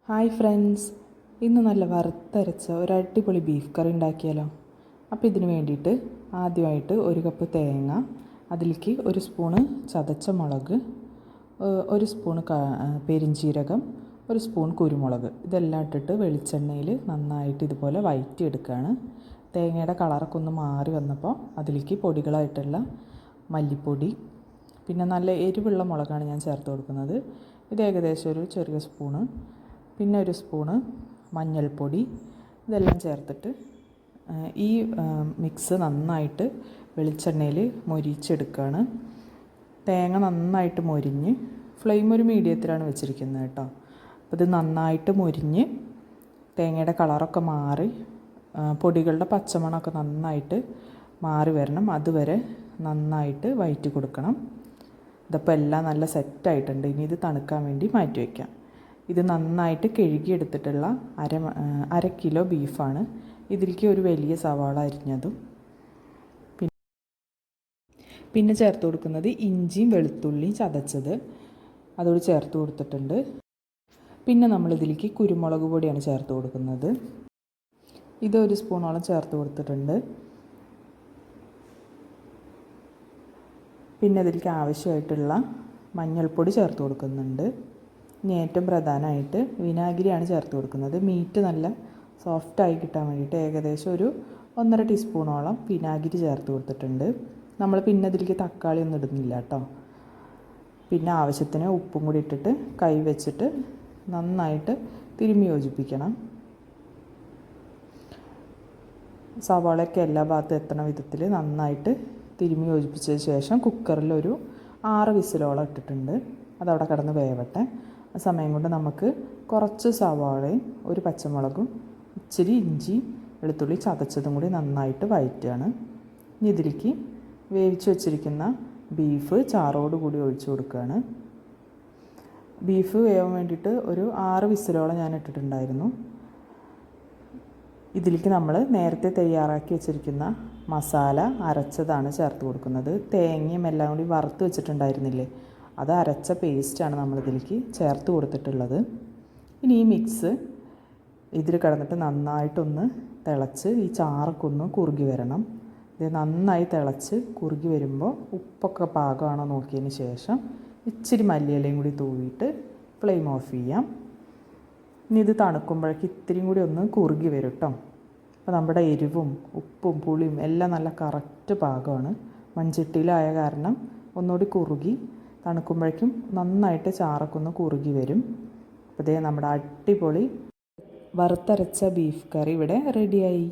Hi friends, ഇന്ന് നല്ല വറുത്തരച്ച ഒരു അടിപൊളി ബീഫ് കറി ഉണ്ടാക്കിയാലോ. അപ്പോൾ ഇതിന് വേണ്ടിയിട്ട് ആദ്യമായിട്ട് ഒരു കപ്പ് തേങ്ങ, അതിലേക്ക് ഒരു സ്പൂണ് ചതച്ച മുളക്, ഒരു സ്പൂൺ പെരിഞ്ചീരകം, ഒരു സ്പൂൺ കുരുമുളക്, ഇതെല്ലാം ഇട്ടിട്ട് വെളിച്ചെണ്ണയിൽ നന്നായിട്ട് ഇതുപോലെ വഴറ്റിയെടുക്കുകയാണ്. തേങ്ങയുടെ കളറൊക്കെ ഒന്ന് മാറി വന്നപ്പോൾ അതിലേക്ക് പൊടികളായിട്ടുള്ള മല്ലിപ്പൊടി, പിന്നെ നല്ല എരിവുള്ള മുളകാണ് ഞാൻ ചേർത്ത് കൊടുക്കുന്നത്. ഇത് ഏകദേശം ഒരു ചെറിയ സ്പൂണ്, പിന്നെ ഒരു സ്പൂണ് മഞ്ഞൾപ്പൊടി, ഇതെല്ലാം ചേർത്തിട്ട് ഈ മിക്സ് നന്നായിട്ട് വെളിച്ചെണ്ണയിൽ മൊരിച്ചെടുക്കുകയാണ്. തേങ്ങ നന്നായിട്ട് മൊരിഞ്ഞ്, ഫ്ലെയിം ഒരു മീഡിയത്തിലാണ് വെച്ചിരിക്കുന്നത് കേട്ടോ. അപ്പോൾ ഇത് നന്നായിട്ട് മൊരിഞ്ഞ് തേങ്ങയുടെ കളറൊക്കെ മാറി പൊടികളുടെ പച്ചമണമൊക്കെ നന്നായിട്ട് മാറി വരണം. അതുവരെ നന്നായിട്ട് വഴറ്റി കൊടുക്കണം. ഇതിപ്പോൾ എല്ലാം നല്ല സെറ്റായിട്ടുണ്ട്. ഇനി ഇത് തണുക്കാൻ വേണ്ടി മാറ്റി വയ്ക്കാം. ഇത് നന്നായിട്ട് കഴുകിയെടുത്തിട്ടുള്ള അര കിലോ ബീഫാണ്. ഇതിലേക്ക് ഒരു വലിയ സവാള അരിഞ്ഞതും പിന്നെ ചേർത്ത് കൊടുക്കുന്നത് ഇഞ്ചിയും വെളുത്തുള്ളിയും ചതച്ചത്, അതോട് ചേർത്ത് കൊടുത്തിട്ടുണ്ട്. പിന്നെ നമ്മളിതിലേക്ക് കുരുമുളക് പൊടിയാണ് ചേർത്ത് കൊടുക്കുന്നത്. ഇത് ഒരു സ്പൂണോളം ചേർത്ത് കൊടുത്തിട്ടുണ്ട്. പിന്നെ അതിലേക്ക് ആവശ്യമായിട്ടുള്ള മഞ്ഞൾപ്പൊടി ചേർത്ത് കൊടുക്കുന്നുണ്ട്. ഇനി ഏറ്റവും പ്രധാനമായിട്ട് വിനാഗിരിയാണ് ചേർത്ത് കൊടുക്കുന്നത്. മീറ്റ് നല്ല സോഫ്റ്റായി കിട്ടാൻ വേണ്ടിയിട്ട് ഏകദേശം ഒരു 1.5 ടീസ്പൂണോളം വിനാഗിരി ചേർത്ത് കൊടുത്തിട്ടുണ്ട്. നമ്മൾ പിന്നെ അതിലേക്ക് തക്കാളി ഒന്നും ഇടുന്നില്ല കേട്ടോ. പിന്നെ ആവശ്യത്തിന് ഉപ്പും കൂടി ഇട്ടിട്ട് കൈ വെച്ചിട്ട് നന്നായിട്ട് തിരുമ്മി യോജിപ്പിക്കണം. സവാളയൊക്കെ എല്ലാ ഭാഗത്തും എത്തണ വിധത്തിൽ നന്നായിട്ട് തിരുമ്മി യോജിപ്പിച്ചതിന് ശേഷം കുക്കറിൽ ഒരു 6 വിസിലോളം ഇട്ടിട്ടുണ്ട്. അതവിടെ കിടന്ന് വേവട്ടെ. ആ സമയം കൊണ്ട് നമുക്ക് കുറച്ച് സവാളയും ഒരു പച്ചമുളകും ഇച്ചിരി ഇഞ്ചി വെളുത്തുള്ളി ചതച്ചതും കൂടി നന്നായിട്ട് വഴറ്റുകയാണ്. ഇനി ഇതിലേക്ക് വേവിച്ച് വെച്ചിരിക്കുന്ന ബീഫ് ചാറോട് കൂടി ഒഴിച്ചു കൊടുക്കുകയാണ്. ബീഫ് വേവാൻ വേണ്ടിയിട്ട് ഒരു 6 വിസിലോളം ഞാൻ ഇട്ടിട്ടുണ്ടായിരുന്നു. ഇതിലേക്ക് നമ്മൾ നേരത്തെ തയ്യാറാക്കി വെച്ചിരിക്കുന്ന മസാല അരച്ചതാണ് ചേർത്ത് കൊടുക്കുന്നത്. തേങ്ങയും എല്ലാം കൂടി വറുത്ത് വെച്ചിട്ടുണ്ടായിരുന്നില്ലേ, അത് അരച്ച പേസ്റ്റാണ് നമ്മളിതിലേക്ക് ചേർത്ത് കൊടുത്തിട്ടുള്ളത്. ഇനി ഈ മിക്സ് ഇതിൽ കിടന്നിട്ട് നന്നായിട്ടൊന്ന് തിളച്ച് ഈ ചാറൊക്കെ കുറുകി വരണം. ഇത് നന്നായി തിളച്ച് കുറുകി വരുമ്പോൾ ഉപ്പൊക്കെ പാകമാണോ നോക്കിയതിന് ശേഷം ഇച്ചിരി മല്ലിയിലയും കൂടി തൂവിയിട്ട് ഫ്ലെയിം ഓഫ് ചെയ്യാം. ഇനി ഇത് തണുക്കുമ്പോഴേക്ക് ഇത്തിരിയും കൂടി ഒന്ന് കുറുകി വരും കേട്ടോ. അപ്പോൾ നമ്മുടെ എരിവും ഉപ്പും പുളിയും എല്ലാം നല്ല കറക്റ്റ് പാകമാണ്. മൺചട്ടിയിലായ കാരണം ഒന്നുകൂടി കുറുകി തണുക്കുമ്പോഴേക്കും നന്നായിട്ട് ചാറൊക്കെ ഒന്ന് കുറുകി വരും. അപ്പോൾ ഇതേ നമ്മുടെ അടിപൊളി വറുത്തരച്ച ബീഫ് കറി ഇവിടെ റെഡിയായി.